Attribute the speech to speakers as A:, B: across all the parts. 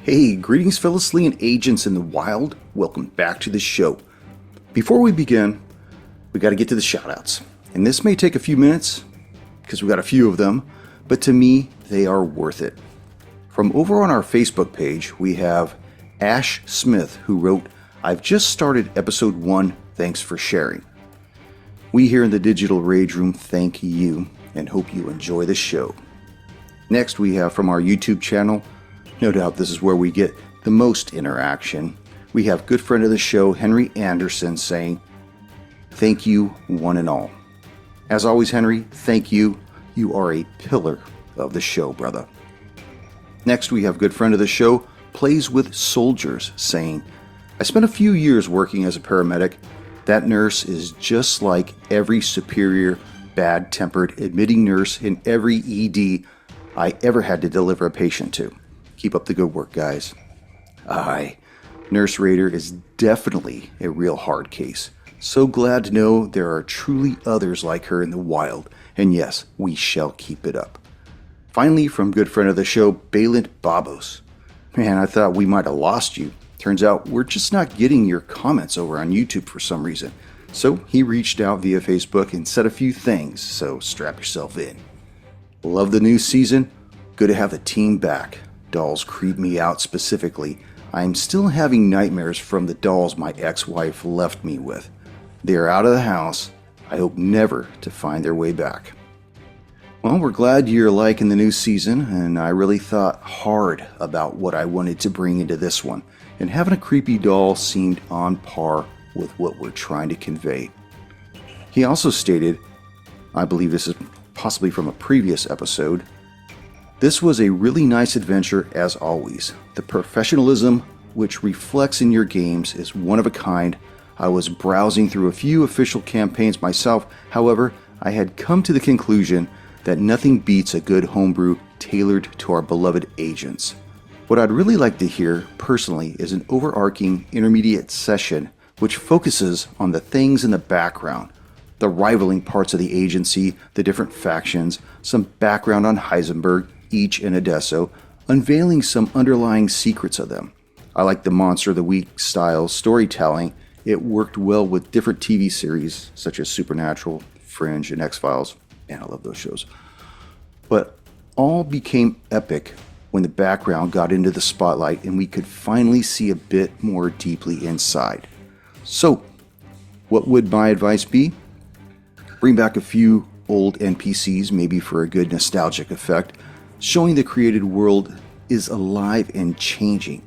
A: Hey, greetings fellow Slee agents in the wild. Welcome back to the show. Before we begin, we got to get to the shoutouts. And this may take a few minutes, because we got a few of them, but to me, they are worth it. From over on our Facebook page, we have Ash Smith, who wrote, "I've just started episode 1, thanks for sharing." We here in the Digital Rage Room thank you, and hope you enjoy the show. Next, we have from our YouTube channel, no doubt this is where we get the most interaction. We have good friend of the show, Henry Anderson, saying, "Thank you, one and all." As always, Henry, thank you. You are a pillar of the show, brother. Next, we have good friend of the show, Plays with Soldiers, saying, "I spent a few years working as a paramedic. That nurse is just like every superior, bad-tempered, admitting nurse in every ED I ever had to deliver a patient to. Keep up the good work, guys." Aye, Nurse Raider is definitely a real hard case. So glad to know there are truly others like her in the wild, and yes, we shall keep it up. Finally, from good friend of the show, Balint Babos. "Man, I thought we might have lost you. Turns out we're just not getting your comments over on YouTube for some reason." So he reached out via Facebook and said a few things, so strap yourself in. "Love the new season. Good to have the team back. Dolls creep me out specifically. I'm still having nightmares from the dolls my ex-wife left me with. They are out of the house. I hope never to find their way back." Well, we're glad you're liking the new season, and I really thought hard about what I wanted to bring into this one, and having a creepy doll seemed on par with what we're trying to convey. He also stated, I believe this is possibly from a previous episode, "This was a really nice adventure as always. The professionalism which reflects in your games is one of a kind. I was browsing through a few official campaigns myself. However, I had come to the conclusion that nothing beats a good homebrew tailored to our beloved agents. What I'd really like to hear, personally, is an overarching intermediate session which focuses on the things in the background, the rivaling parts of the agency, the different factions, some background on Heisenberg, each and Adesso, unveiling some underlying secrets of them. I like the Monster of the Week style storytelling. It worked well with different TV series such as Supernatural, Fringe, and X-Files. Man, I love those shows. But all became epic when the background got into the spotlight and we could finally see a bit more deeply inside. So, what would my advice be? Bring back a few old NPCs, maybe for a good nostalgic effect, showing the created world is alive and changing.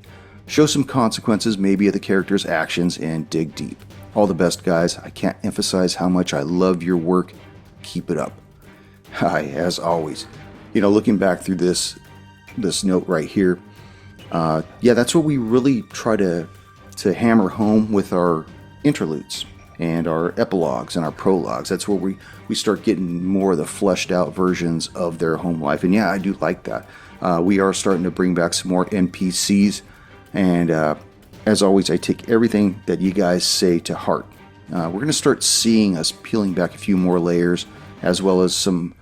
A: Show some consequences maybe of the characters' actions and dig deep. All the best, guys. I can't emphasize how much I love your work. Keep it up." Hi, as always. Looking back through this note right here, that's what we really try to hammer home with our interludes and our epilogues and our prologues. That's where we start getting more of the fleshed out versions of their home life. And yeah, I do like that. We are starting to bring back some more NPCs. And as always, I take everything that you guys say to heart. We're going to start seeing us peeling back a few more layers, as well as some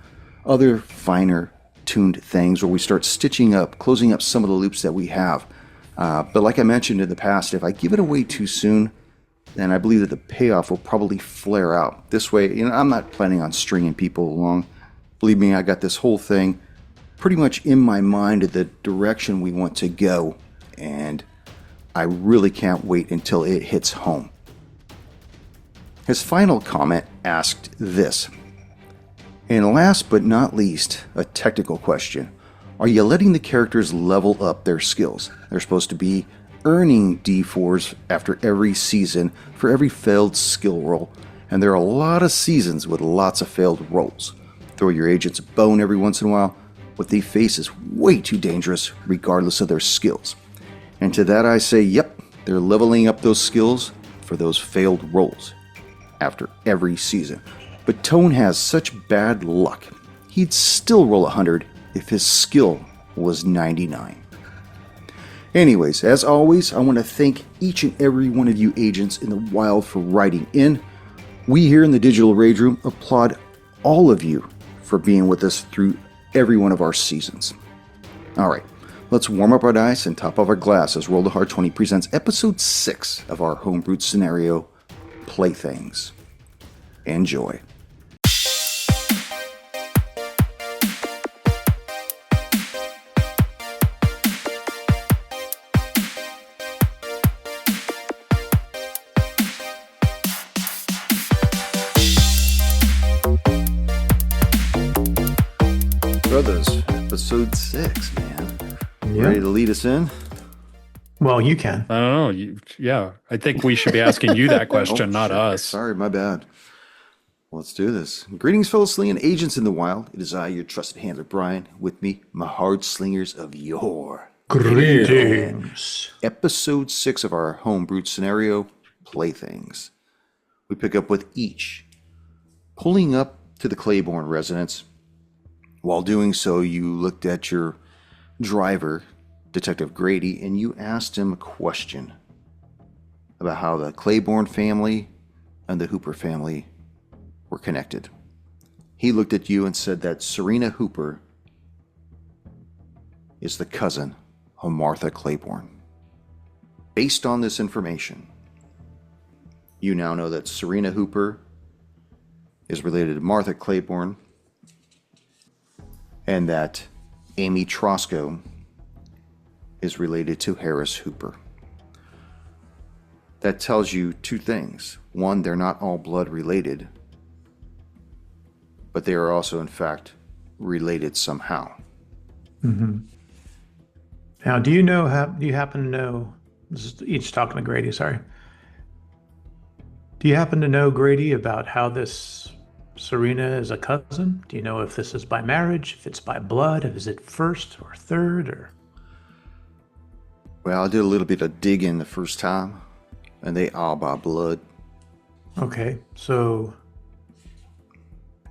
A: other finer tuned things where we start stitching up, closing up some of the loops that we have. But like I mentioned in the past, if I give it away too soon, then I believe that the payoff will probably flare out. This way, I'm not planning on stringing people along. Believe me, I got this whole thing pretty much in my mind of the direction we want to go, and I really can't wait until it hits home. His final comment asked this, and last but not least, a technical question. Are you letting the characters level up their skills? They're supposed to be earning D4s after every season for every failed skill roll, and there are a lot of seasons with lots of failed rolls. Throw your agents a bone every once in a while. What they face is way too dangerous regardless of their skills. And to that I say, yep, they're leveling up those skills for those failed rolls after every season. But Tone has such bad luck, he'd still roll 100 if his skill was 99. Anyways, as always, I want to thank each and every one of you agents in the wild for writing in. We here in the Digital Rage Room applaud all of you for being with us through every one of our seasons. Alright, Let's warm up our dice and top off our glass as Roll the Hard 20 presents episode 6 of our homebrewed scenario, Playthings. Enjoy. Brothers, episode 6, man.
B: Yep.
A: Ready to lead us in?
B: Well, you can.
C: I don't know. Yeah, I think we should be asking you that question, not
A: shit.
C: us.
A: Sorry, my bad. Let's do this. Greetings, fellow Sling agents in the wild. It is I, your trusted handler, Brian. With me, my hard slingers of yore.
B: Greetings.
A: Episode 6 of our homebrewed scenario, Playthings. We pick up with each pulling up to the Claiborne residence. While doing so, you looked at your driver, Detective Grady, and you asked him a question about how the Claiborne family and the Hooper family were connected. He looked at you and said that Serena Hooper is the cousin of Martha Claiborne. Based on this information, you now know that Serena Hooper is related to Martha Claiborne and that Amy Trosco is related to Harris Hooper. That tells you two things. One, they're not all blood related, but they are also, in fact, related somehow.
B: Mm-hmm. Now, do you happen to know, this is each talking to Grady, sorry. Do you happen to know, Grady, about how this Serena is a cousin? Do you know if this is by marriage, if it's by blood, if is it first or third, or?
A: Well, I did a little bit of digging the first time, and they are by blood.
B: Okay, so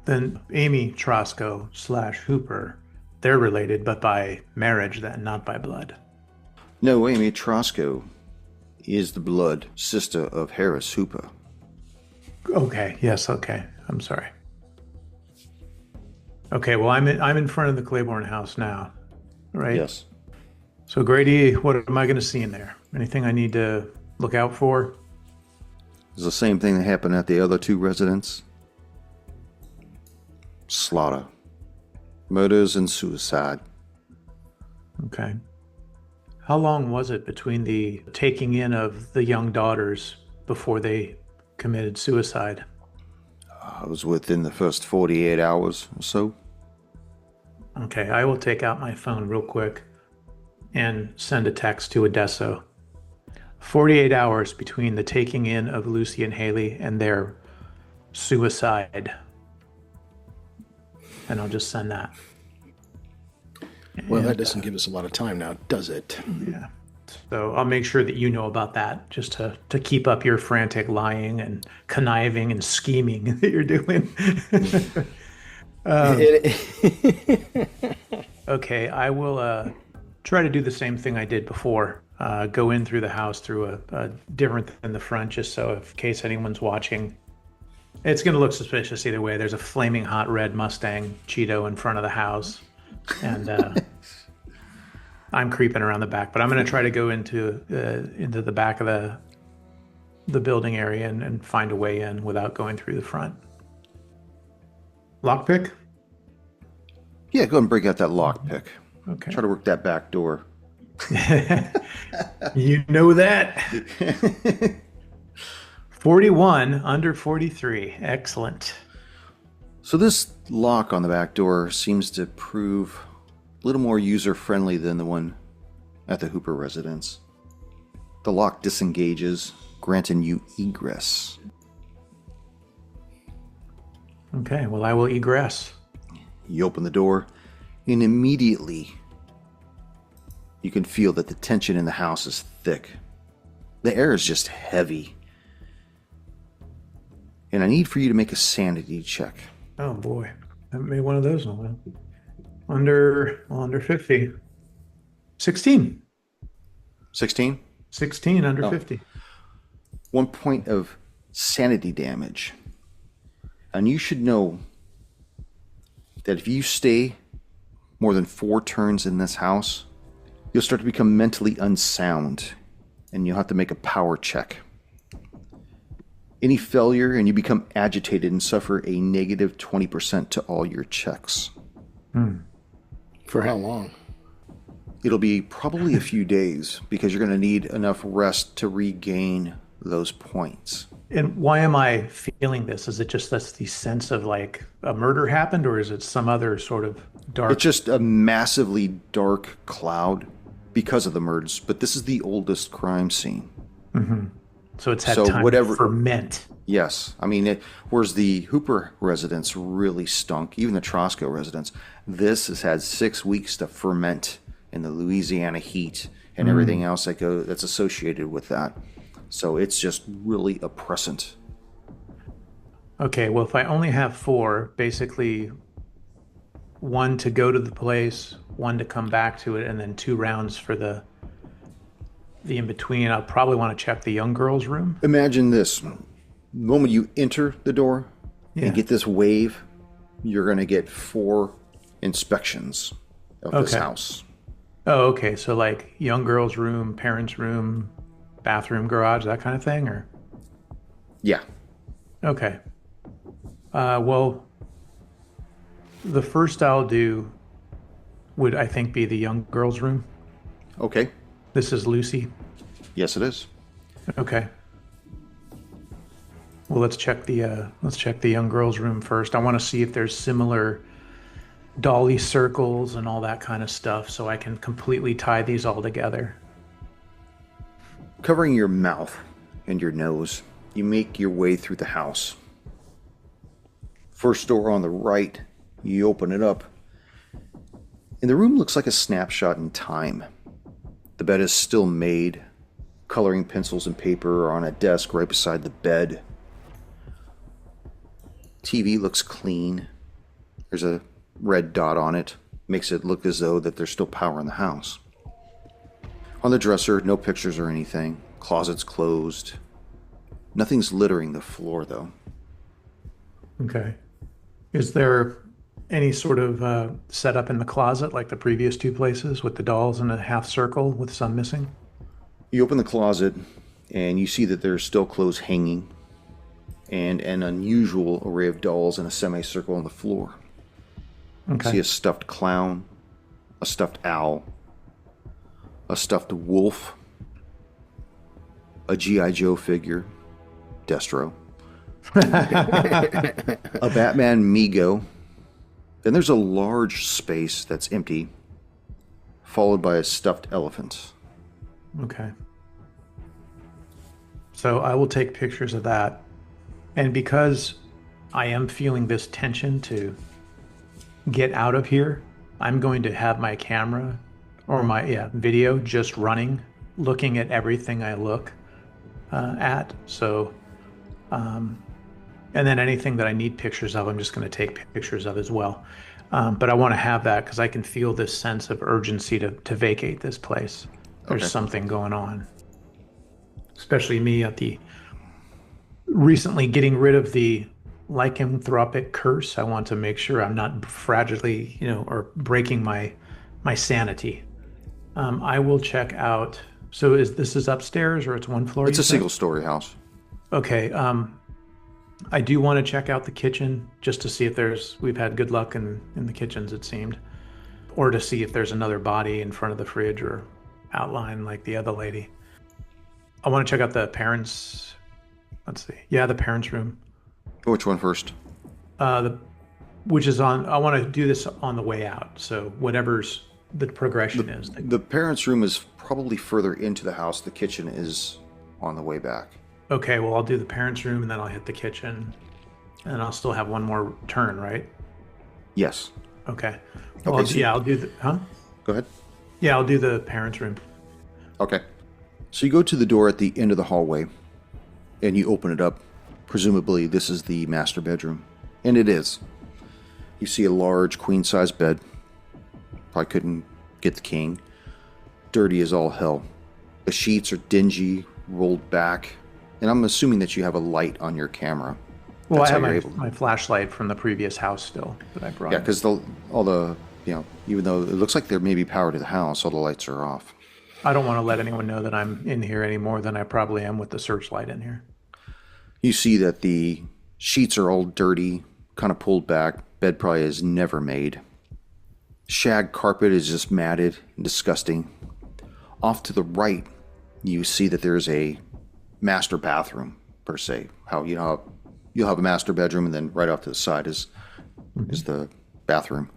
B: then Amy Trosco / Hooper, they're related, but by marriage then, not by blood.
A: No, Amy Trosco is the blood sister of Harris Hooper.
B: Okay, yes, okay. I'm sorry. Okay, well, I'm in front of the Claiborne house now, right?
A: Yes.
B: So Grady, what am I going to see in there? Anything I need to look out for?
A: It's the same thing that happened at the other two residents. Slaughter. Murders and suicide.
B: Okay. How long was it between the taking in of the young daughters before they committed suicide?
A: It was within the first 48 hours or so.
B: Okay, I will take out my phone real quick and send a text to Adesso. 48 hours between the taking in of Lucy and Haley and their suicide. And I'll just send that.
D: Well, that doesn't give us a lot of time now, does it?
B: Yeah. So I'll make sure that you know about that, just to keep up your frantic lying and conniving and scheming that you're doing. Okay, I will try to do the same thing I did before. Go in through the house through a different than the front, just so in case anyone's watching. It's going to look suspicious either way. There's a flaming hot red Mustang Cheeto in front of the house. And I'm creeping around the back, but I'm going to try to go into the back of the building area and find a way in without going through the front. Lockpick?
A: Yeah, go ahead and break out that lockpick.
B: Okay.
A: Try to work that back door.
B: You know that. 41 under 43. Excellent.
A: So this lock on the back door seems to prove a little more user-friendly than the one at the Hooper residence. The lock disengages, granting you egress.
B: Okay, well, I will egress.
A: You open the door, and immediately you can feel that the tension in the house is thick. The air is just heavy. And I need for you to make a sanity check.
B: Oh boy, I haven't made one of those in a while. Under 50. 16.
A: 16?
B: 16 under 50.
A: 1 point of sanity damage. And you should know that if you stay more than 4 turns in this house, You'll start to become mentally unsound, and you'll have to make a power check. Any failure, and you become agitated and suffer a negative 20% to all your checks.
D: For how long?
A: It'll be probably a few days, because you're going to need enough rest to regain those points.
B: And why am I feeling this? Is it just that's the sense of like a murder happened, or is it some other sort of dark?
A: It's just a massively dark cloud because of the murders, but this is the oldest crime scene.
B: So it's had
A: So
B: time
A: whatever-
B: to ferment.
A: Yes. I mean, whereas the Hooper residence really stunk, even the Trosco residence, this has had 6 weeks to ferment in the Louisiana heat and everything else that's associated with that. So it's just really oppressant.
B: Okay, well, if I only have 4, basically 1 to go to the place, 1 to come back to it, and then 2 rounds for the in-between, I'll probably want to check the young girl's room.
A: Imagine this. The moment you enter the door
B: Yeah.
A: and get this wave, you're going to get 4 inspections of this
B: Okay.
A: house.
B: Oh, okay, so like young girl's room, parents' room, bathroom, garage, that kind of thing, or?
A: Yeah.
B: Okay. Well, the first I'll do would, I think, be the young girl's room.
A: Okay.
B: This is Lucy.
A: Yes, it is.
B: Okay. Well, let's check the young girl's room first. I want to see if there's similar dolly circles and all that kind of stuff, so I can completely tie these all together.
A: Covering your mouth and your nose, you make your way through the house. First door on the right, you open it up, and the room looks like a snapshot in time. The bed is still made. Coloring pencils and paper are on a desk right beside the bed. TV looks clean. There's a red dot on it. Makes it look as though that there's still power in the house. On the dresser, no pictures or anything. Closet's closed. Nothing's littering the floor, though.
B: Okay. Is there any sort of setup in the closet like the previous 2 places with the dolls in a half circle with some missing?
A: You open the closet, and you see that there's still clothes hanging, and an unusual array of dolls in a semicircle on the floor.
B: Okay.
A: See a stuffed clown, a stuffed owl, a stuffed wolf, a G.I. Joe figure, Destro, a Batman Mego. Then there's a large space that's empty, followed by a stuffed elephant.
B: Okay. So I will take pictures of that. And because I am feeling this tension to get out of here, I'm going to have my camera or my video just running, looking at everything I look at. So, and then anything that I need pictures of, I'm just going to take pictures of as well. But I want to have that because I can feel this sense of urgency to vacate this place. There's
A: Okay.
B: something going on. Especially me at the recently getting rid of the lycanthropic curse. I want to make sure I'm not fragilely, or breaking my sanity. I will check out. So this is upstairs or it's 1 floor?
A: It's
B: you
A: a
B: said?
A: single-story house.
B: Okay. I do want to check out the kitchen just to see if we've had good luck in the kitchens, it seemed, or to see if there's another body in front of the fridge or outline like the other lady. I want to check out the parents. Let's see. Yeah, the parents' room.
A: Which one first?
B: Which is on. I want to do this on the way out. So whatever's the progression is.
A: The parents' room is probably further into the house. The kitchen is on the way back.
B: Okay. Well, I'll do the parents' room and then I'll hit the kitchen, and I'll still have 1 more turn, right?
A: Yes.
B: Okay. Well,
A: Okay, so-
B: I'll do the. Huh?
A: Go ahead.
B: Yeah, I'll do the parents' room.
A: Okay. So you go to the door at the end of the hallway, and you open it up. Presumably, this is the master bedroom. And it is. You see a large queen-size bed. Probably couldn't get the king. Dirty as all hell. The sheets are dingy, rolled back. And I'm assuming that you have a light on your camera.
B: Well,
A: That's
B: I
A: how
B: have
A: you're able-
B: my flashlight from the previous house still that I brought.
A: Yeah, because all the even though it looks like there may be power to the house, all the lights are off.
B: I don't want to let anyone know that I'm in here any more than I probably am with the searchlight in here.
A: You see that the sheets are all dirty, kind of pulled back. Bed probably is never made. Shag carpet is just matted and disgusting. Off to the right, you see that there's a master bathroom, per se. How you'll have a master bedroom, and then right off to the side is the bathroom.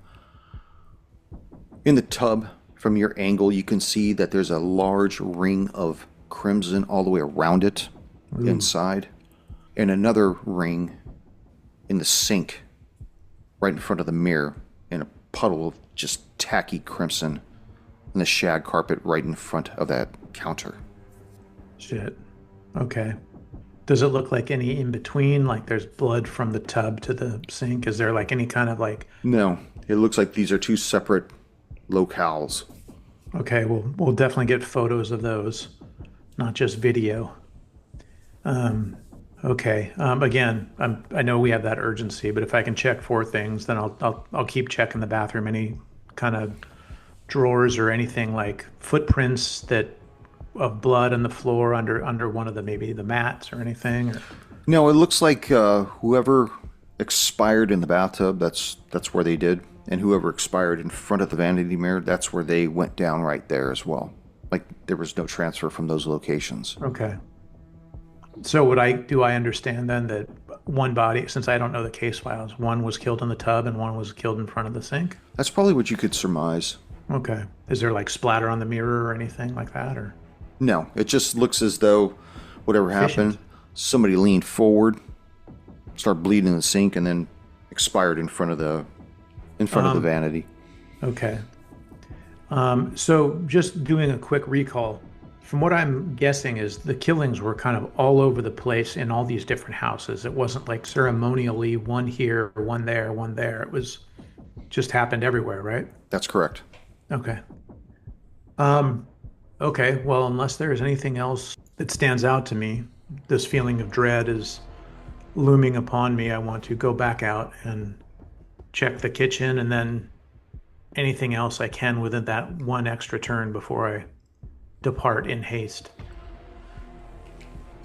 A: In the tub, from your angle, you can see that there's a large ring of crimson all the way around it inside, and another ring in the sink right in front of the mirror, and a puddle of just tacky crimson and the shag carpet right in front of that counter.
B: Shit. Okay. Does it look like any in between? Like there's blood from the tub to the sink? Is there like any kind of like...
A: No, it looks like these are two separate locales.
B: Okay, we'll definitely get photos of those, not just video. Okay. Again, I know we have that urgency, but if I can check 4 things, then I'll keep checking the bathroom. Any kind of drawers or anything like footprints of blood on the floor under one of maybe the mats or anything?
A: No, it looks like whoever expired in the bathtub, that's where they did. And whoever expired in front of the vanity mirror, that's where they went down right there as well. Like there was no transfer from those locations.
B: Okay. So I understand then that one body, since I don't know the case files, one was killed in the tub and one was killed in front of the sink?
A: That's probably what you could surmise.
B: Okay. Is there like splatter on the mirror or anything like that, or?
A: No, it just looks as though whatever happened, somebody leaned forward, started bleeding in the sink, and then expired in front of the vanity.
B: Okay. So just doing a quick recall, from what I'm guessing is the killings were kind of all over the place in all these different houses. It wasn't like ceremonially one here, one there, one there. It was just happened everywhere, right?
A: That's correct.
B: Okay. Okay, well, unless there is anything else that stands out to me, this feeling of dread is looming upon me. I want to go back out and check the kitchen and then anything else I can within that one extra turn before I depart in haste.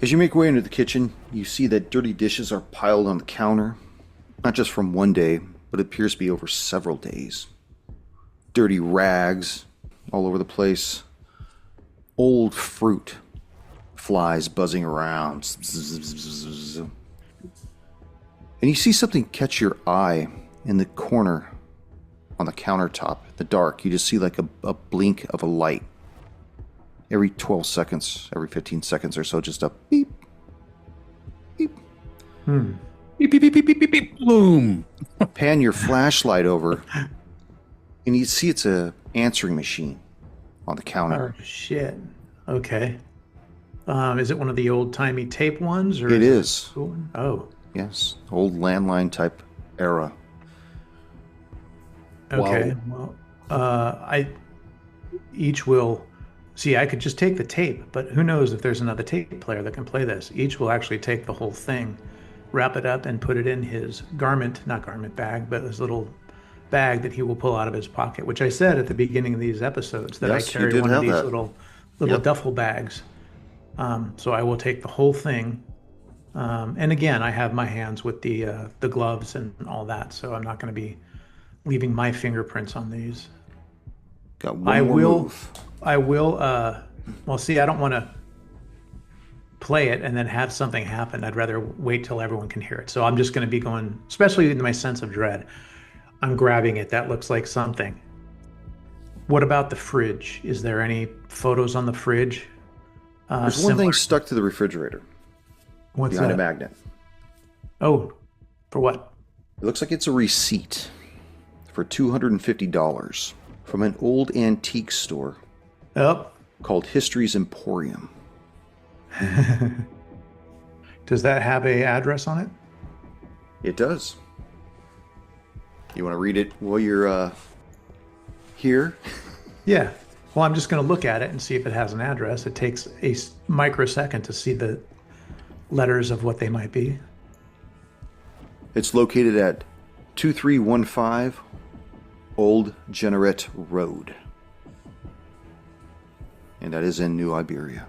A: As you make your way into the kitchen, you see that dirty dishes are piled on the counter, not just from one day, but it appears to be over several days. Dirty rags all over the place. Old fruit. Flies buzzing around. And you see something catch your eye in the corner on the countertop. In the dark, you just see like a blink of a light. Every 12 seconds, every 15 seconds or so, just a beep, beep.
C: Beep, beep, beep, beep, beep, beep, beep, boom.
A: Pan your flashlight over, and you see it's a answering machine on the counter.
B: Oh, shit. Okay. Is it one of the old-timey tape ones? Or
A: It is.
B: Oh.
A: Yes, old landline type era.
B: Okay.
C: Wow.
B: Well, I each will... See, I could just take the tape, but who knows if there's another tape player that can play this. Each will actually take the whole thing, wrap it up, and put it in his not garment bag, but his little bag that he will pull out of his pocket, which I said at the beginning of these episodes that
A: Yes,
B: I
A: you
B: carry
A: did
B: one of
A: have
B: these
A: that.
B: little
A: Yep.
B: duffel bags. So I will take the whole thing. And again, I have my hands with the gloves and all that, so I'm not going to be leaving my fingerprints on these.
A: Got one more move.
B: I will, well, see, I don't want to play it and then have something happen. I'd rather wait till everyone can hear it. So I'm just going to be going, especially in my sense of dread, I'm grabbing it. That looks like something. What about the fridge? Is there any photos on the fridge?
A: There's one thing stuck to the refrigerator
B: What's
A: behind
B: that?
A: a magnet.
B: Oh, for what?
A: It looks like it's a receipt for $250 from an old antique store
B: Oh,
A: called History's Emporium.
B: does that have a address on it?
A: It does. You want to read it while you're here?
B: Yeah. Well, I'm just going to look at it and see if it has an address. It takes a microsecond to see the letters of what they might be.
A: It's located at 2315 Old Generate Road. And that is in New Iberia.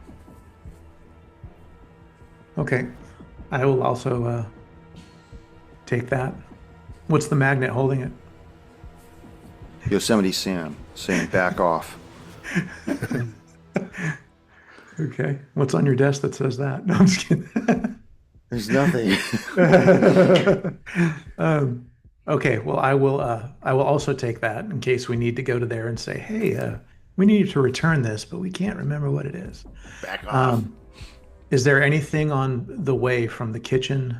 B: Okay. I will also take that. What's the magnet holding it?
A: Yosemite Sam saying back off.
B: Okay. What's on your desk that says that? No, I'm just kidding.
A: There's nothing.
B: Okay. Well, I will also take that in case we need to go to there and say, hey, we need to return this, but we can't remember what it is.
A: Back off.
B: Is there anything on the way from the kitchen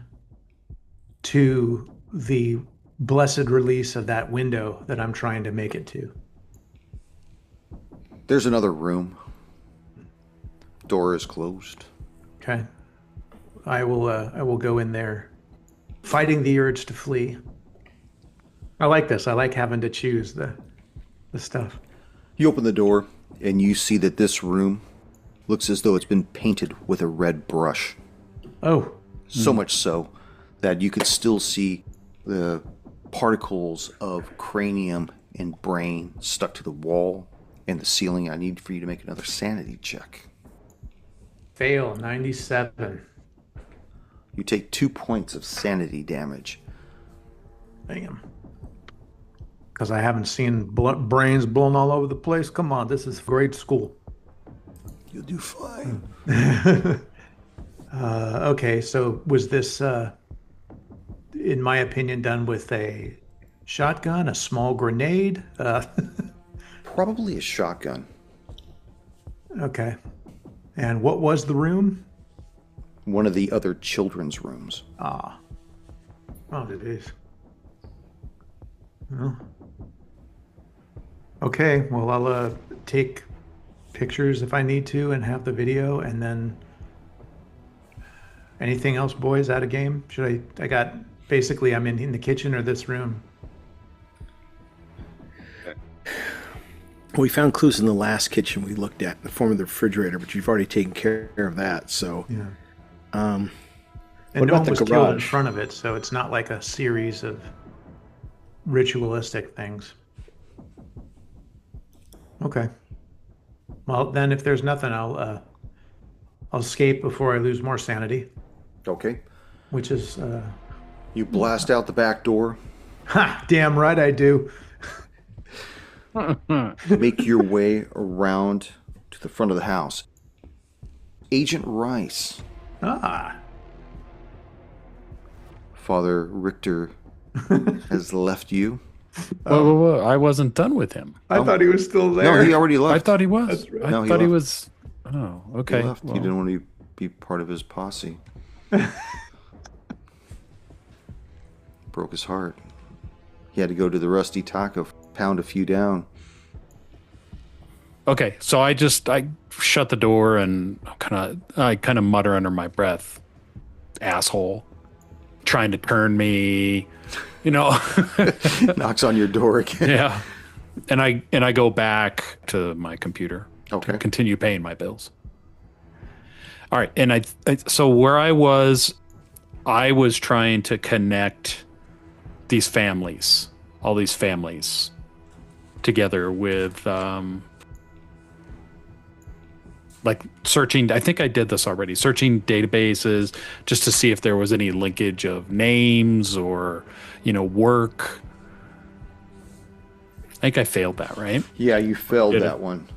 B: to the blessed release of that window that I'm trying to make it to?
A: There's another room. Door is closed.
B: Okay. I will go in there, fighting the urge to flee. I like this. I like having to choose the stuff.
A: You open the door and you see that this room looks as though it's been painted with a red brush.
B: Oh.
A: So much so that you could still see the particles of cranium and brain stuck to the wall and the ceiling. I need for you to make another sanity check.
B: Fail, 97.
A: You take 2 points of sanity damage.
B: Damn. Because I haven't seen brains blown all over the place. Come on, this is grade school.
A: You'll do fine.
B: Okay, so was this, in my opinion, done with a shotgun, a small grenade?
A: Probably a shotgun.
B: Okay. And what was the room?
A: One of the other children's rooms.
B: Ah. Oh, it is. Well. Okay, well, I'll take pictures if I need to and have the video, and then anything else, boys, out of game? I got, basically, I'm in the kitchen or this room.
D: We found clues in the last kitchen we looked at in the form of the refrigerator, but you've already taken care of that, so...
B: Yeah.
D: And
B: no
D: about
B: one
D: the
B: was killed in
D: garage?
B: front of it, so it's not like a series of ritualistic things. Okay. Well, then if there's nothing, I'll escape before I lose more sanity,
A: Okay.
B: which is...
A: You blast out the back door.
B: Ha! Damn right I do.
A: Make your way around to the front of the house. Agent Rice.
B: Ah.
A: Father Richter has left you.
C: Whoa. I wasn't done with him.
B: I thought he was still there.
A: No, he already left.
C: I thought he was.
B: That's right.
C: I
A: No, he
C: thought he
A: left.
C: was. Oh,
A: He
C: okay.
A: left.
C: Well,
A: He didn't want to be part of his posse. Broke his heart. He had to go to the Rusty Taco, pound a few down.
C: okay, so I shut the door and I kind of mutter under my breath, asshole, trying to turn me,
A: Knocks on your door again.
C: yeah. And I go back to my computer
A: Okay.
C: to continue paying my bills. All right, and so where I was trying to connect all these families together with like searching. I think I did this already, searching databases just to see if there was any linkage of names or work. I think I failed that, right?
A: Yeah, you failed
C: Did it?
A: that one.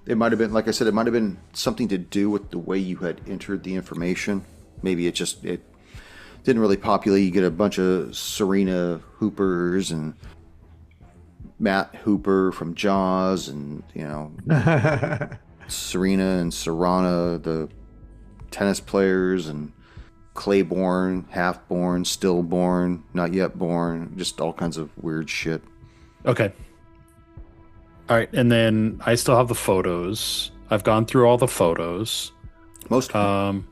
A: It might have been, like I said, it might have been something to do with the way you had entered the information. Maybe it didn't really populate. You get a bunch of Serena Hoopers and Matt Hooper from Jaws, and Serena and Serrana, the tennis players, and Claiborne, half-born, stillborn, not yet born, just all kinds of weird shit.
C: Okay. All right, and then I still have the photos. I've gone through all the photos.
A: Most of them.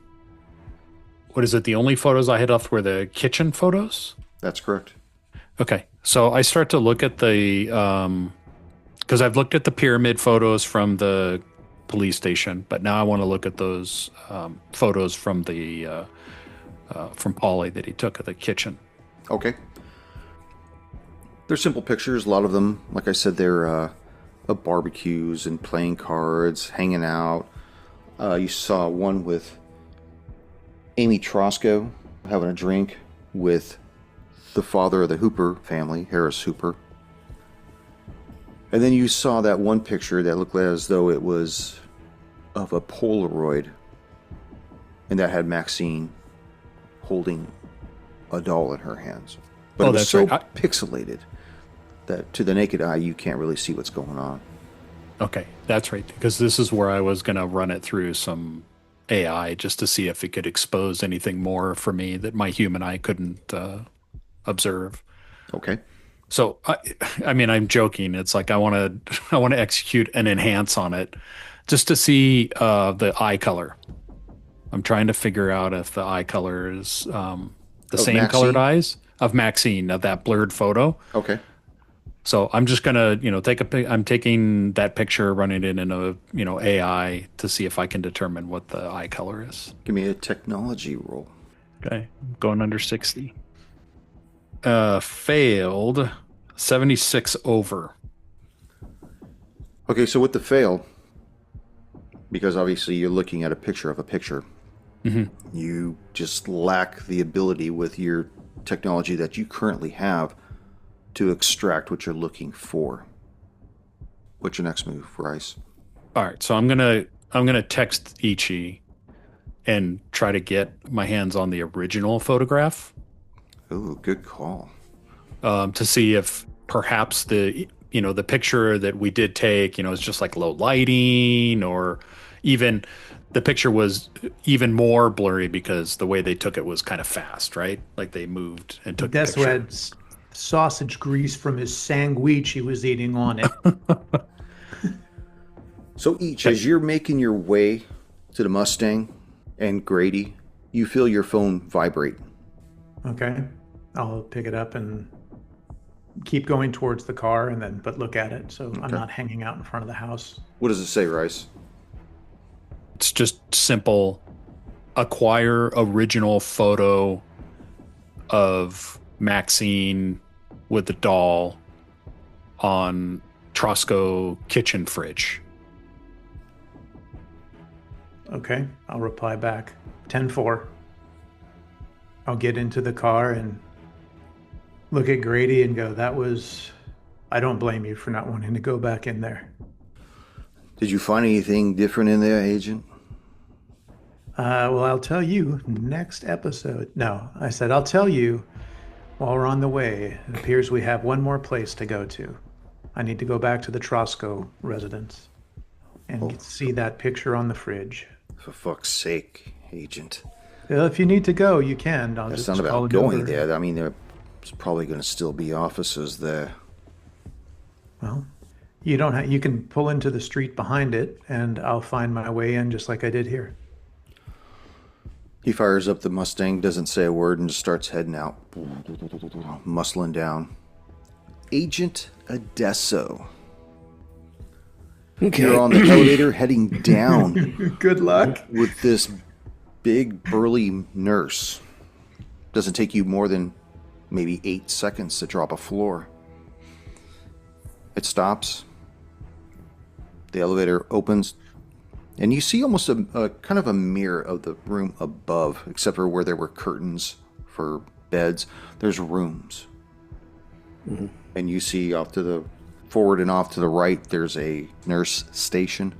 C: What is it? The only photos I had left were the kitchen photos?
A: That's correct.
C: Okay. So I start to look at the because I've looked at the pyramid photos from the police station, but now I want to look at those photos from the from Paulie that he took of the kitchen.
A: Okay. They're simple pictures. A lot of them, like I said, they're of barbecues and playing cards, hanging out. You saw one with Amy Trosco having a drink with the father of the Hooper family, Harris Hooper. And then you saw that one picture that looked as though it was of a Polaroid, and that had Maxine holding a doll in her hands. But it was so pixelated that to the naked eye, you can't really see what's going on.
C: Okay, that's right. Because this is where I was going to run it through some AI just to see if it could expose anything more for me that my human eye couldn't observe.
A: Okay.
C: So, I mean, I'm joking. It's like I want to execute an enhance on it just to see the eye color. I'm trying to figure out if the eye color is the same
A: Maxine?
C: colored eyes of Maxine, of that blurred photo.
A: Okay.
C: So I'm just gonna, I'm taking that picture, running it in a, AI to see if I can determine what the eye color is.
A: Give me a technology roll.
C: Okay, going under 60. Failed, 76 over.
A: Okay, so with the fail, because obviously you're looking at a picture of a picture, you just lack the ability with your technology that you currently have to extract what you're looking for. What's your next move, Rice?
C: All right, so I'm gonna text Ichi and try to get my hands on the original photograph.
A: Ooh, good call.
C: To see if perhaps the picture that we did take, is just like low lighting, or even the picture was even more blurry because the way they took it was kind of fast, right? Like they moved and took the picture.
B: Had sausage grease from his sandwich he was eating on it.
A: So each, as you're making your way to the Mustang and Grady, you feel your phone vibrate.
B: Okay. I'll pick it up and keep going towards the car but look at it. So I'm not hanging out in front of the house.
A: What does it say, Rice?
C: It's just simple. Acquire original photo of Maxine with the doll on Trosco kitchen fridge.
B: Okay, I'll reply back. 10-4. I'll get into the car and look at Grady and go, I don't blame you for not wanting to go back in there.
A: Did you find anything different in there, Agent?
B: Well, I'll tell you next episode. No, I said, I'll tell you while we're on the way. It appears we have one more place to go to. I need to go back to the Trosco residence and see that picture on the fridge.
A: For fuck's sake, Agent.
B: Well, if you need to go, you can.
A: It's not about going there. I mean, there's probably going to still be officers there.
B: Well, you can pull into the street behind it, and I'll find my way in just like I did here.
A: He fires up the Mustang, doesn't say a word, and just starts heading out, muscling down. Agent Adesso.
D: Okay.
A: You're on the elevator heading down.
B: Good luck.
A: With this big, burly nurse. Doesn't take you more than maybe 8 seconds to drop a floor. It stops. The elevator opens. And you see almost a kind of a mirror of the room above, except for where there were curtains for beds. There's rooms. Mm-hmm. And you see off to the forward and off to the right, there's a nurse station.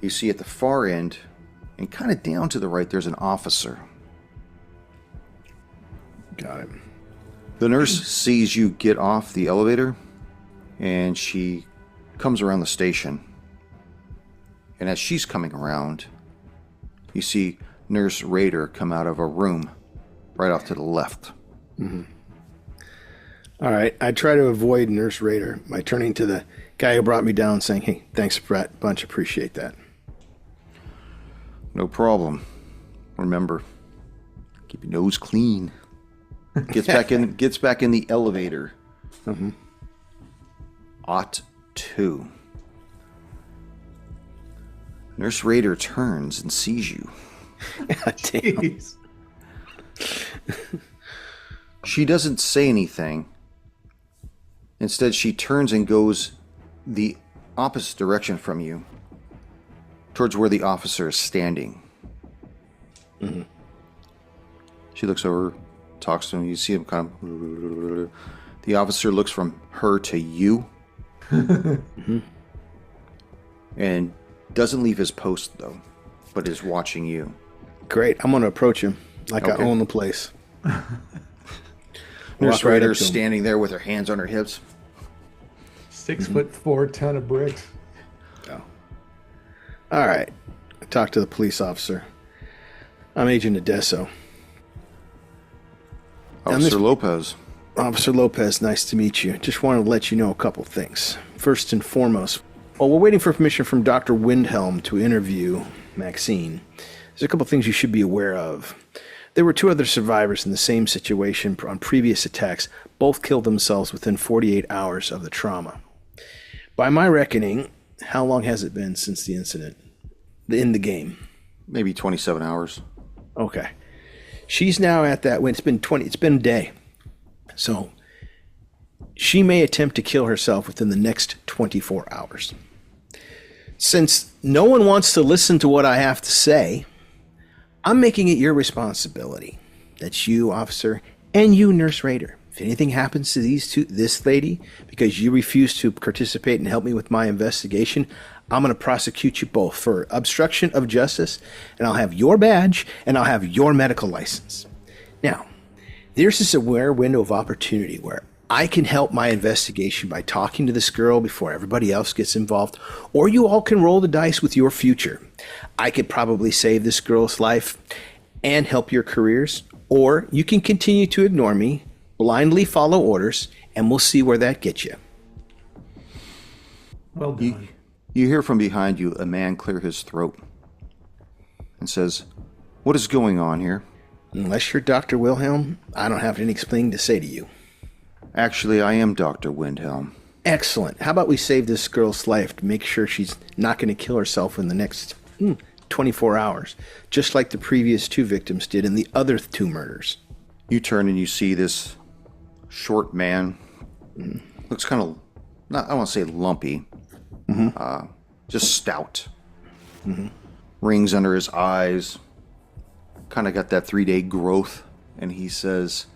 A: You see at the far end, and kind of down to the right, there's an officer.
D: Got it.
A: The nurse sees you get off the elevator, and she comes around the station. And as she's coming around, you see Nurse Raider come out of a room right off to the left.
D: Mm-hmm. All right. I try to avoid Nurse Raider by turning to the guy who brought me down saying, hey, thanks a bunch. Appreciate that.
A: No problem. Remember, keep your nose clean. Gets back in the elevator.
D: Mm-hmm.
A: Ought to. Nurse Raider turns and sees you.
B: Jeez.
A: She doesn't say anything, Instead, she turns and goes the opposite direction from you, towards where the officer is standing.
D: Mm-hmm.
A: She looks over, talks to him. You see him kind of... The officer looks from her to you.
D: Mm-hmm.
A: And doesn't leave his post, though, but is watching you.
D: Great. I'm going to approach him like I
A: Okay.
D: own the place.
A: Nurse
D: Walk right
A: Raider
D: up to him.
A: standing there with her hands on her hips.
B: 6'4", ton of bricks.
D: Oh. All right. I talked to the police officer. I'm Agent Adesso.
A: Officer Lopez.
D: Officer Lopez, nice to meet you. Just wanted to let you know a couple things. First and foremost, while we're waiting for permission from Dr. Windhelm to interview Maxine, there's a couple things you should be aware of. There were 2 other survivors in the same situation on previous attacks. Both killed themselves within 48 hours of the trauma. By my reckoning, how long has it been since the incident? In the game?
A: Maybe 27 hours.
D: Okay. She's now at that when it's been a day. So she may attempt to kill herself within the next 24 hours. Since no one wants to listen to what I have to say, I'm making it your responsibility. That's you, officer, and you, Nurse Raider. If anything happens to this lady, because you refuse to participate and help me with my investigation, I'm going to prosecute you both for obstruction of justice, and I'll have your badge, and I'll have your medical license. Now, there's this rare window of opportunity where I can help my investigation by talking to this girl before everybody else gets involved, or you all can roll the dice with your future. I could probably save this girl's life and help your careers, or you can continue to ignore me, blindly follow orders, and we'll see where that gets you.
B: Well done.
A: You hear from behind you a man clear his throat and says, "What is going on here?"
D: Unless you're Dr. Wilhelm, I don't have anything to say to you.
A: Actually, I am Dr. Windhelm.
D: Excellent. How about we save this girl's life to make sure she's not going to kill herself in the next 24 hours, just like the previous 2 victims did in the other 2 murders.
A: You turn and you see this short man. Looks kind of, I don't want to say lumpy, just stout. Rings under his eyes. Kind of got that 3-day growth. And he says,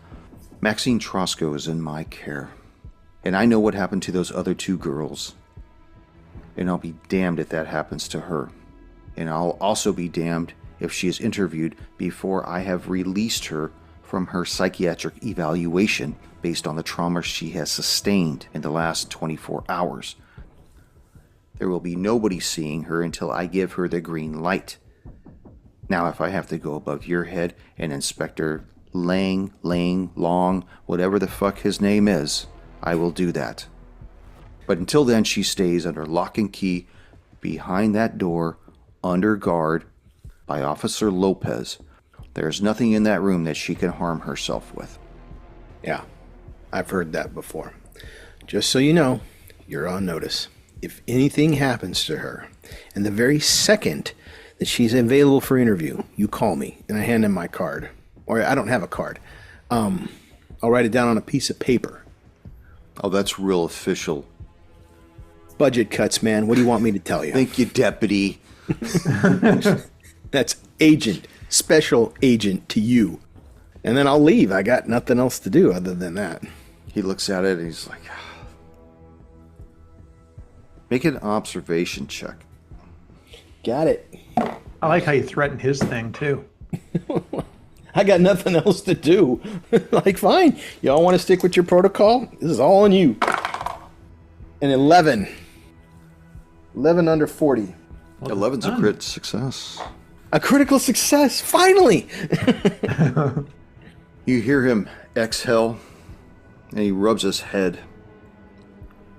A: "Maxine Trosco is in my care. And I know what happened to those other 2 girls. And I'll be damned if that happens to her. And I'll also be damned if she is interviewed before I have released her from her psychiatric evaluation based on the trauma she has sustained in the last 24 hours. There will be nobody seeing her until I give her the green light. Now, if I have to go above your head and Inspector Long, whatever the fuck his name is, I will do that. But until then, she stays under lock and key behind that door, under guard by Officer Lopez. There's nothing in that room that she can harm herself with."
D: Yeah, I've heard that before. Just so you know, you're on notice. If anything happens to her, and the very second that she's available for interview, you call me, and I hand him my card. Or I don't have a card. I'll write it down on a piece of paper.
A: Oh, that's real official.
D: Budget cuts, man. What do you want me to tell you?
A: Thank you, Deputy.
D: That's agent, special agent to you. And then I'll leave. I got nothing else to do other than that.
A: He looks at it and he's like, "Make an observation check."
D: Got it.
B: I like how you threatened his thing, too.
D: I got nothing else to do. Like, fine. Y'all want to stick with your protocol? This is all on you. An 11. 11 under 40.
A: 11's a crit success.
D: A critical success. Finally.
A: You hear him exhale, and he rubs his head.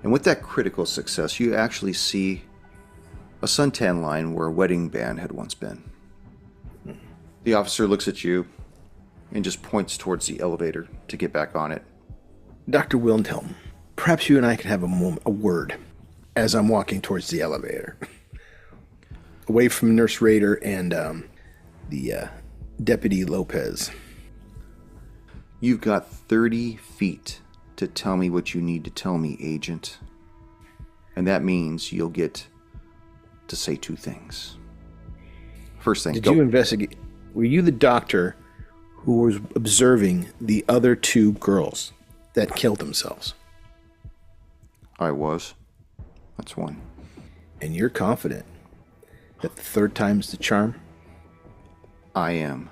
A: And with that critical success, you actually see a suntan line where a wedding band had once been. The officer looks at you and just points towards the elevator to get back on it.
D: Dr. Windhelm, perhaps you and I could have a word as I'm walking towards the elevator. Away from Nurse Raider and the Deputy Lopez.
A: You've got 30 feet to tell me what you need to tell me, Agent. And that means you'll get to say two things. First thing,
D: Did you investigate? Were you the doctor who was observing the other two girls that killed themselves?
A: I was. That's one.
D: And you're confident that the third time's the charm?
A: I am.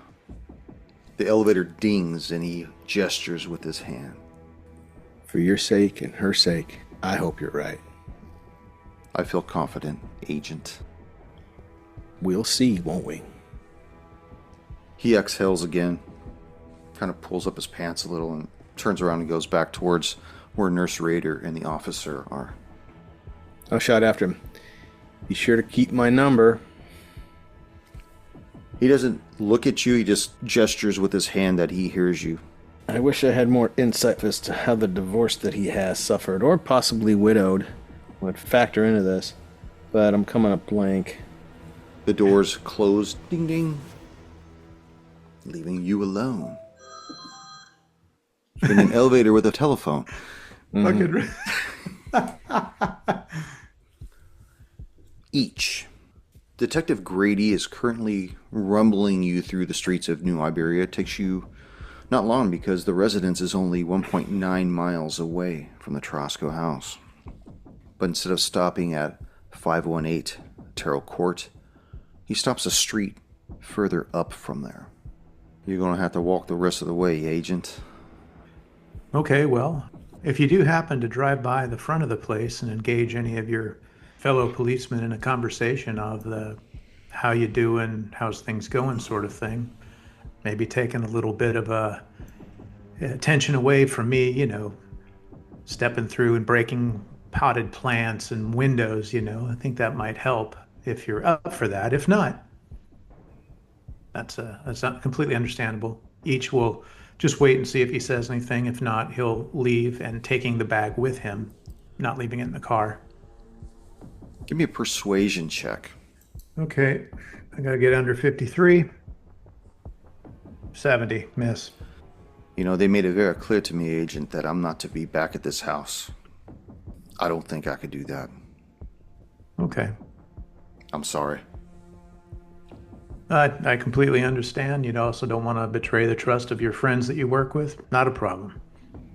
A: The elevator dings and he gestures with his hand.
D: For your sake and her sake, I hope you're right.
A: I feel confident, Agent.
D: We'll see, won't we?
A: He exhales again, kind of pulls up his pants a little and turns around and goes back towards where Nurse Raider and the officer are.
D: I'll shout after him. Be sure to keep my number.
A: He doesn't look at you, he just gestures with his hand that he hears you.
D: I wish I had more insight as to how the divorce that he has suffered, or possibly widowed, would factor into this. But I'm coming up blank.
A: The doors close, ding ding, leaving you alone. In an elevator with a telephone.
B: Fucking
A: Each. Detective Grady is currently rumbling you through the streets of New Iberia. It takes you not long because the residence is only 1.9 miles away from the Trosco house. But instead of stopping at 518 Terrell Court, he stops a street further up from there. You're going to have to walk the rest of the way, Agent.
B: Okay, well, if you do happen to drive by the front of the place and engage any of your fellow policemen in a conversation of the how you doing, how's things going sort of thing, maybe taking a little bit of attention away from me, you know, stepping through and breaking potted plants and windows, you know, I think that might help if you're up for that. If not, that's not completely understandable. Each will just wait and see if he says anything. If not, he'll leave and taking the bag with him, not leaving it in the car.
A: Give me a persuasion check.
B: Okay, I gotta get under 53. 70, miss.
A: You know, they made it very clear to me, Agent, that I'm not to be back at this house. I don't think I could do that.
B: Okay.
A: I'm sorry.
B: I completely understand. You also don't want to betray the trust of your friends that you work with. Not a problem.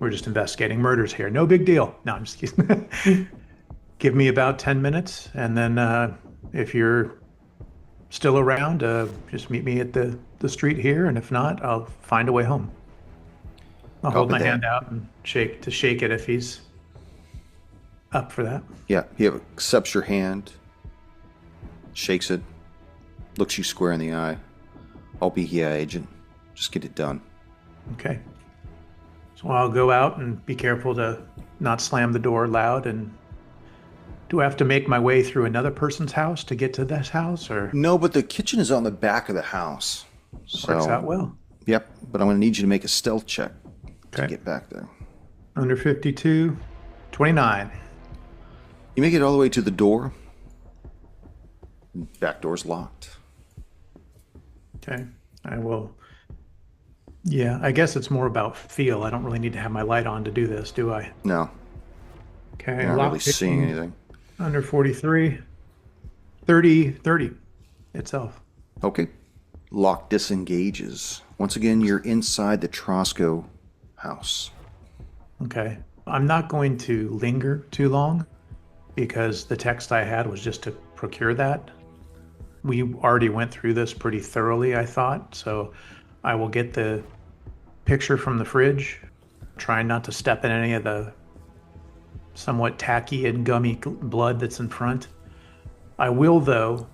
B: We're just investigating murders here. No big deal. No, I'm just kidding. Give me about 10 minutes, and then if you're still around, just meet me at the street here, and if not, I'll find a way home. I'll hold my hand out and shake it if he's up for that.
A: Yeah, he accepts your hand, shakes it, looks you square in the eye. I'll be here, Agent. Just get it done.
B: Okay. So I'll go out and be careful to not slam the door loud. And do I have to make my way through another person's house to get to this house, or?
A: No, but the kitchen is on the back of the house.
B: Works out well.
A: Yep, but I'm going to need you to make a stealth check to
B: Okay.
A: get back there.
B: Under 52, 29.
A: You make it all the way to the door. Back door's locked.
B: Okay. I will. Yeah, I guess it's more about feel. I don't really need to have my light on to do this, do I?
A: No,
B: Okay.
A: you're not really seeing anything.
B: Under 43. 30 itself.
A: Okay. Lock disengages. Once again, you're inside the Trosco house.
B: Okay. I'm not going to linger too long because the text I had was just to procure that. We already went through this pretty thoroughly, I thought, so I will get the picture from the fridge, trying not to step in any of the somewhat tacky and gummy blood that's in front. I will, though,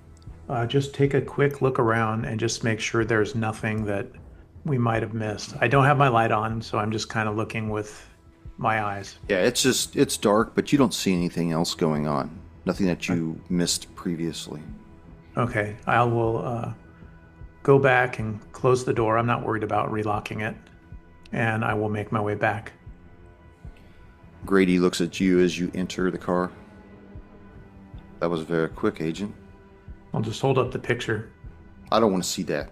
B: just take a quick look around and just make sure there's nothing that we might have missed. I don't have my light on, so I'm just kind of looking with my eyes.
A: Yeah, it's dark, but you don't see anything else going on. Nothing that you missed previously.
B: Okay, I will go back and close the door. I'm not worried about relocking it, and I will make my way back.
A: Grady looks at you as you enter the car. That was very quick, Agent.
B: I'll just hold up the picture.
A: I don't want to see that.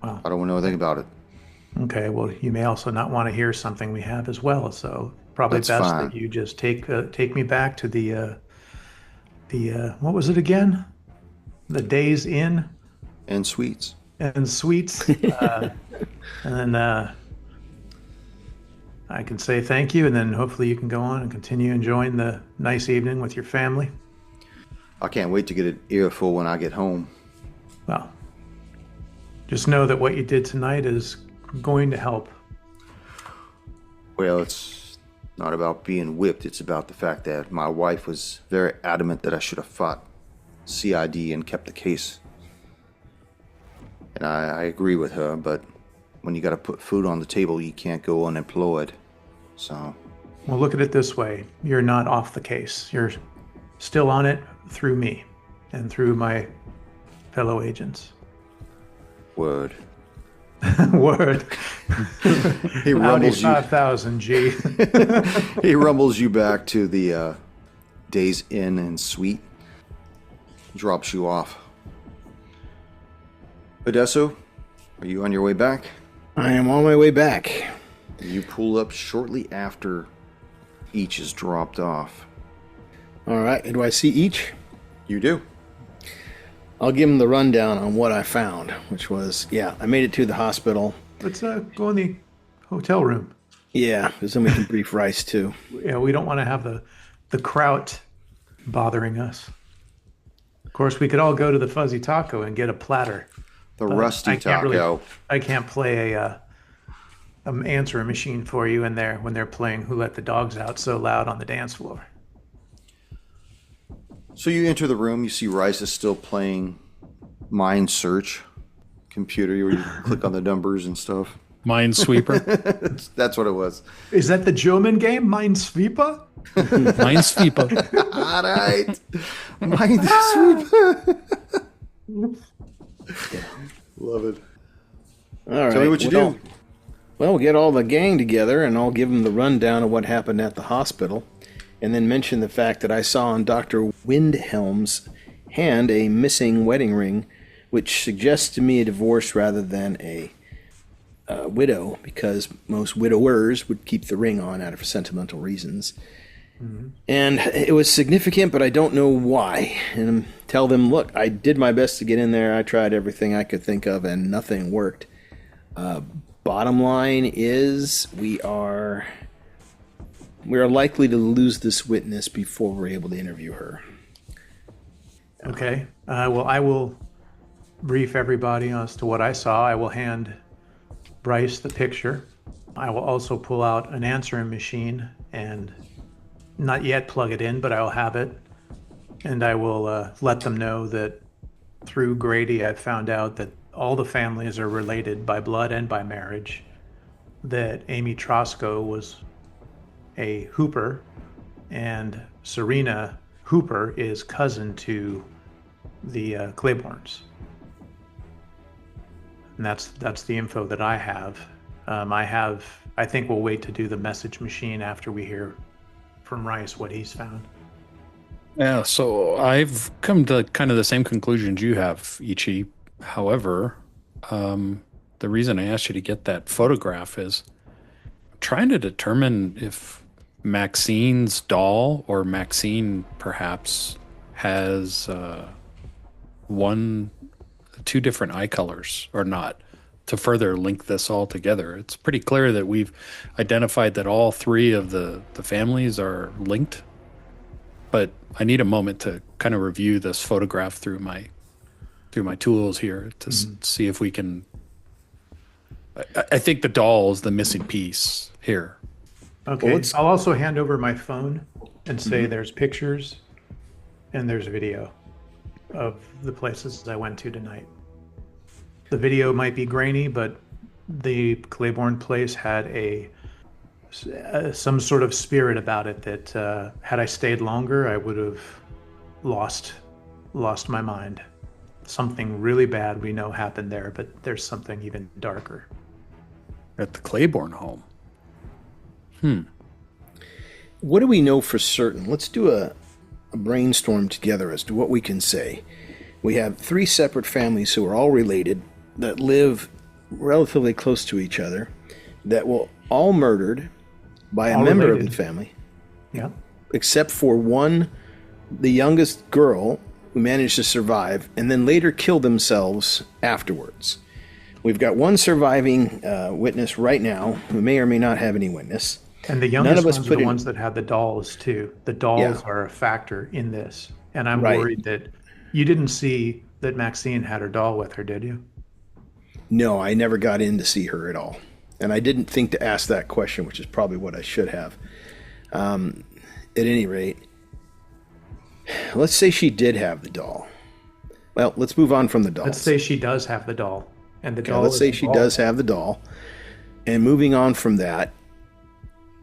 B: Wow.
A: I don't want to know anything about it.
B: Okay, well, you may also not want to hear something we have as well, so Probably
A: That's
B: best
A: fine.
B: that you just take me back to the what was it again? The Days Inn
A: And sweets.
B: and Suites, and then I can say thank you, and then hopefully you can go on and continue enjoying the nice evening with your family.
A: I can't wait to get an earful when I get home.
B: Well, just know that what you did tonight is going to help.
A: Well, it's not about being whipped. It's about the fact that my wife was very adamant that I should have fought CID and kept the case. And I agree with her, but when you got to put food on the table, you can't go unemployed. So,
B: Well, look at it this way. You're not off the case. You're still on it through me and through my fellow agents.
A: word.
B: Word.
A: He
B: Audi
A: rumbles you.
B: 5000 G.
A: He rumbles you back to the Days Inn and Suite. Drops you off. Adesso, are you on your way back?
D: I am on my way back.
A: You pull up shortly after each is dropped off.
D: All right, do I see each?
A: You do.
D: I'll give him the rundown on what I found, which was, I made it to the hospital.
B: Let's go in the hotel room.
D: Yeah, because then we can brief Rice too.
B: Yeah, we don't want to have the kraut bothering us. Of course, we could all go to the Fuzzy Taco and get a platter.
A: The Rusty Taco.
B: I can't play a answering machine for you in there when they're playing Who Let the Dogs Out so loud on the dance floor.
A: So you enter the room, you see Rice is still playing Mind Search computer where you click on the numbers and stuff.
C: Minesweeper.
A: That's what it was.
B: Is that the German game, Minesweeper?
C: Minesweeper.
A: All right. Mind Sweep. Love it.
D: All right.
A: Tell me what you do.
D: Well, we'll get all the gang together, and I'll give them the rundown of what happened at the hospital, and then mention the fact that I saw on Dr. Windhelm's hand a missing wedding ring, which suggests to me a divorce rather than a widow, because most widowers would keep the ring on out of sentimental reasons. Mm-hmm. And it was significant, but I don't know why. And tell them, look, I did my best to get in there. I tried everything I could think of, and nothing worked. Bottom line is we are likely to lose this witness before we're able to interview her.
B: Okay. Well, I will brief everybody as to what I saw. I will hand Bryce the picture. I will also pull out an answering machine and not yet plug it in, but I will have it. And I will let them know that through Grady, I've found out that all the families are related by blood and by marriage, that Amy Trosco was a Hooper, and Serena Hooper is cousin to the Claibornes. And that's the info that I have. I think we'll wait to do the message machine after we hear from Rice what he's found.
C: Yeah, so I've come to kind of the same conclusions you have, Ichi. However, the reason I asked you to get that photograph is I'm trying to determine if Maxine's doll or Maxine perhaps has two different eye colors or not, to further link this all together. It's pretty clear that we've identified that all three of the families are linked, but I need a moment to kind of review this photograph through my tools here to see if we can. I think the doll is the missing piece here.
B: Okay. I'll also hand over my phone and say there's pictures and there's video of the places I went to tonight. The video might be grainy, but the Claiborne place had some sort of spirit about it that had I stayed longer, I would have lost my mind. Something really bad we know happened there, but there's something even darker.
C: At the Claiborne home.
D: What do we know for certain? Let's do a brainstorm together as to what we can say. We have three separate families who are all related, that live relatively close to each other, that were all murdered by a
B: All
D: member of
B: related.
D: the family,
B: Yeah.
D: except for one, the youngest girl who managed to survive and then later killed themselves afterwards. We've got one surviving witness right now who may or may not have any witness.
B: And the
D: None
B: youngest
D: of us
B: ones are
D: put
B: the
D: in-
B: ones that had the dolls too. The dolls
D: Yeah.
B: are a factor in this. And I'm
D: Right.
B: worried that you didn't see that Maxine had her doll with her, did you?
D: No, I never got in to see her at all. And I didn't think to ask that question, which is probably what I should have. At any rate, let's say she did have the doll. Well, let's move on from the dolls.
B: Let's say she does have the doll. And the
D: Okay,
B: doll
D: let's
B: is
D: say she
B: involved.
D: does have the doll. And moving on from that,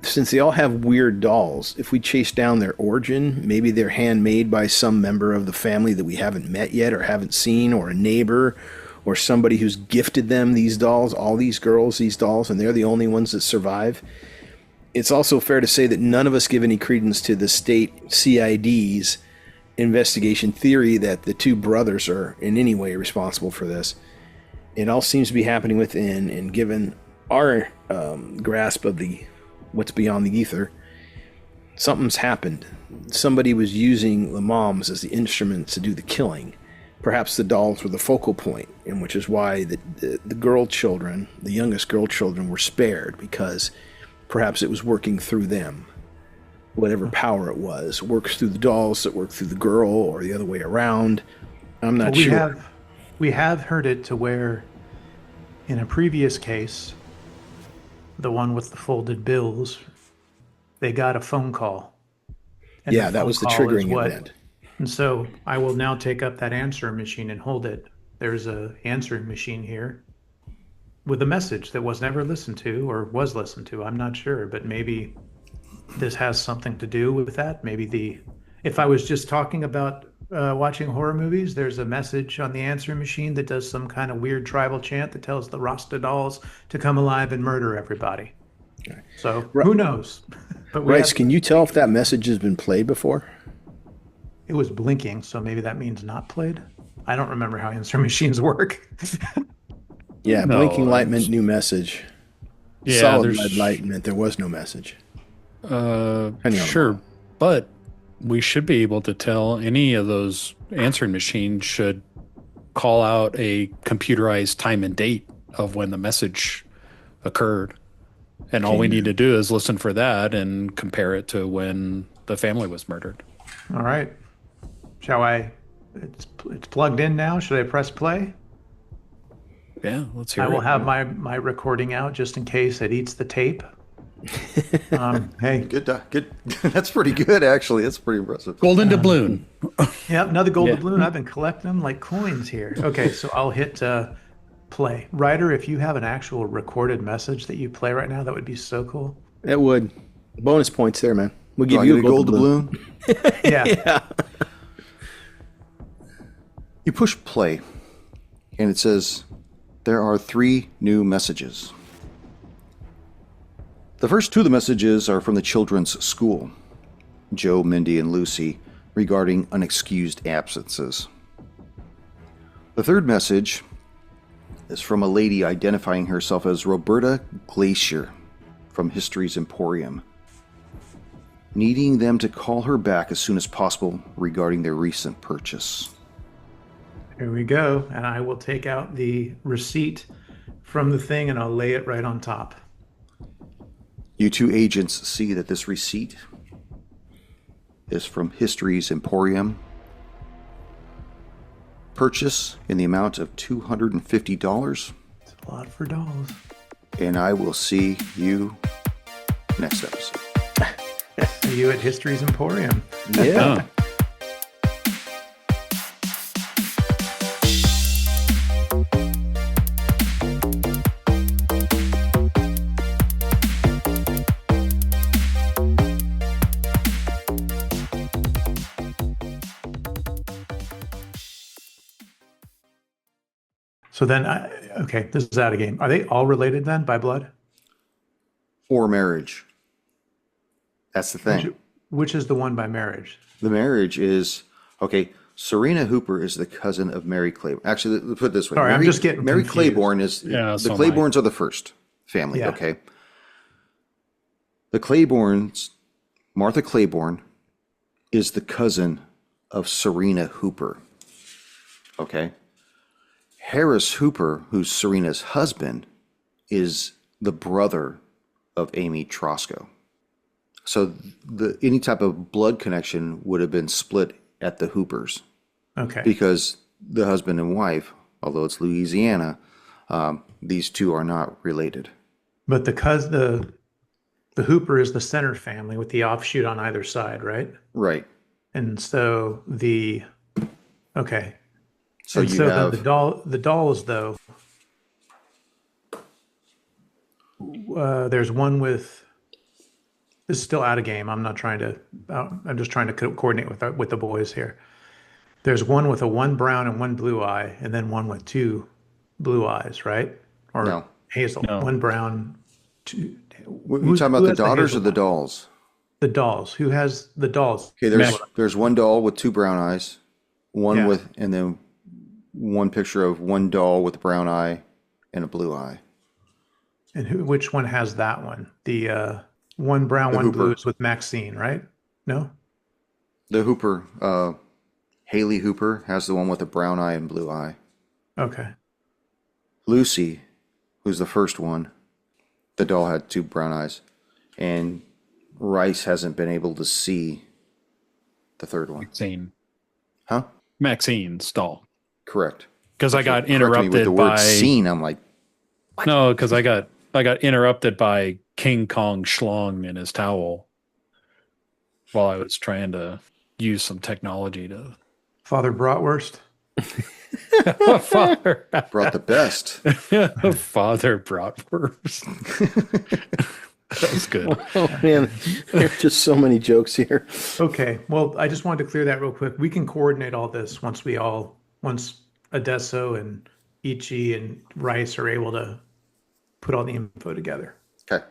D: since they all have weird dolls, if we chase down their origin, maybe they're handmade by some member of the family that we haven't met yet or haven't seen, or a neighbor, or somebody who's gifted them these dolls, all these girls, these dolls, and they're the only ones that survive. It's also fair to say that none of us give any credence to the state CID's investigation theory that the two brothers are in any way responsible for this. It all seems to be happening within, and given our grasp of the what's beyond the ether, something's happened. Somebody was using the moms as the instruments to do the killing. Perhaps the dolls were the focal point, and which is why the girl children, the youngest girl children, were spared, because perhaps it was working through them. Whatever power it was works through the dolls that work through the girl, or the other way around. I'm not sure.
B: We have heard it to where, in a previous case, the one with the folded bills, they got a phone call. And
D: Yeah,
B: the
D: that
B: phone
D: was the
B: call is
D: triggering
B: what-
D: event.
B: And so I will now take up that answering machine and hold it. There's a answering machine here with a message that was never listened to, or was listened to. I'm not sure, but maybe this has something to do with that. Maybe if I was just talking about watching horror movies, there's a message on the answering machine that does some kind of weird tribal chant that tells the Rasta dolls to come alive and murder everybody. So who knows? But
D: Bryce, can you tell if that message has been played before?
B: it was blinking, so maybe that means not played. I don't remember how answering machines work.
D: Yeah,
C: No,
D: blinking light meant new message.
C: Yeah,
D: Solid
C: there's
D: red light meant there was no message. Depending on
C: sure, but we should be able to tell any of those answering machines should call out a computerized time and date of when the message occurred. And all we need to do is listen for that and compare it to when the family was murdered.
B: All right. Shall I? It's plugged in now. Should I press play?
C: Yeah, let's hear
B: I
C: it.
B: will have my recording out just in case it eats the tape. Hey,
A: Good. That's pretty good, actually. That's pretty impressive.
C: Golden doubloon.
B: yeah, another gold doubloon. I've been collecting them like coins here. Okay, so I'll hit play. Ryder, if you have an actual recorded message that you play right now, that would be so cool.
D: It would. Bonus points there, man. We'll give
A: Do I
D: you
A: get a gold doubloon?
B: Yeah.
A: You push play, and it says, there are 3 new messages. The first 2 of the messages are from the children's school, Joe, Mindy, and Lucy, regarding unexcused absences. The third message is from a lady identifying herself as Roberta Glacier from History's Emporium, needing them to call her back as soon as possible regarding their recent purchase.
B: Here we go. And I will take out the receipt from the thing and I'll lay it right on top.
A: You 2 agents see that this receipt is from History's Emporium. Purchase in the amount of $250.
B: It's a lot for dolls.
A: And I will see you next episode.
B: See you at History's Emporium.
D: Yeah.
C: Oh.
B: So then, okay, this is out of game. Are they all related then by blood?
A: Or marriage. That's the thing.
B: Which is the one by marriage?
A: The marriage is, okay, Serena Hooper is the cousin of Mary Claiborne. Actually, let's put it this way.
B: Sorry, I'm just getting
A: Mary
B: confused.
A: Claiborne is,
C: Yeah,
A: the
C: so am I.
A: Claibornes are the first family,
B: Yeah.
A: okay? The Claibornes, Martha Claiborne, is the cousin of Serena Hooper. Okay? Harris Hooper, who's Serena's husband, is the brother of Amy Trosco. So any type of blood connection would have been split at the Hoopers.
B: Okay.
A: Because the husband and wife, although it's Louisiana, these two are not related.
B: But the Hooper is the center family with the offshoot on either side, right?
A: Right.
B: And so okay.
A: So
B: and
A: you
B: so
A: have
B: then the dolls though. There's one with. This is still out of game. I'm not trying to. I'm just trying to coordinate with the boys here. There's one with one brown and one blue eye, and then one with two blue eyes, right? Or
A: No.
B: hazel.
C: No.
B: One brown. Two.
A: Are you talking about the daughters or the dolls?
B: The dolls. Who has the dolls?
A: Okay, there's one doll with two brown eyes, and then one picture of one doll with a brown eye and a blue eye.
B: And which one has that one? The one brown, one
A: Hooper.
B: blue is with Maxine, right? No?
A: The Hooper, Haley Hooper has the one with a brown eye and blue eye.
B: Okay.
A: Lucy, who's the first one, the doll had two brown eyes. And Rice hasn't been able to see the third one.
C: Maxine.
A: Huh?
C: Maxine's doll.
A: Correct.
C: Because I got
A: Correct me with
C: interrupted
A: the word
C: by
A: scene. I'm like,
C: no, because I got interrupted by King Kong Schlong and his towel while I was trying to use some technology to
B: Father Bratwurst.
C: Father
A: brought the best.
C: Father Bratwurst. That was good.
D: Oh man, there are just so many jokes here.
B: Okay. Well, I just wanted to clear that real quick. We can coordinate all this once Adesso and Ichi and Rice are able to put all the info together.
A: Okay.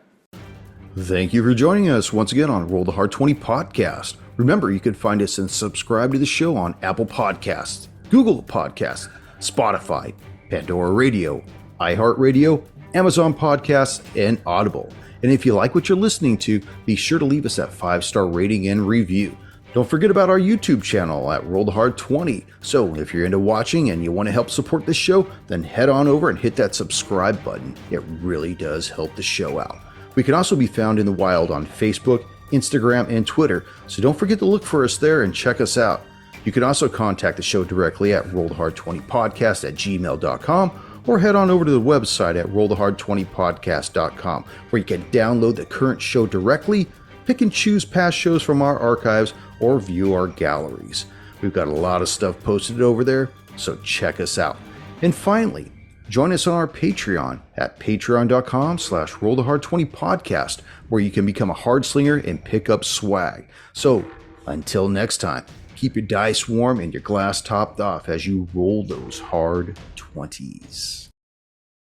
E: Thank you for joining us once again on Roll the Hard 20 podcast. Remember, you can find us and subscribe to the show on Apple Podcasts, Google Podcasts, Spotify, Pandora Radio, iHeart Radio, Amazon Podcasts, and Audible. And if you like what you're listening to, be sure to leave us that 5-star rating and review. Don't forget about our YouTube channel at Roll the Hard 20. So if you're into watching and you want to help support the show, then head on over and hit that subscribe button. It really does help the show out. We can also be found in the wild on Facebook, Instagram, and Twitter, so don't forget to look for us there and check us out. You can also contact the show directly at rollthehard20podcast@gmail.com or head on over to the website at rollthehard20podcast.com, where you can download the current show directly, pick and choose past shows from our archives, or view our galleries. We've got a lot of stuff posted over there, so check us out. And finally, join us on our Patreon at patreon.com/rollthehard20podcast, where you can become a hard slinger and pick up swag. So until next time, keep your dice warm and your glass topped off as you roll those hard 20s.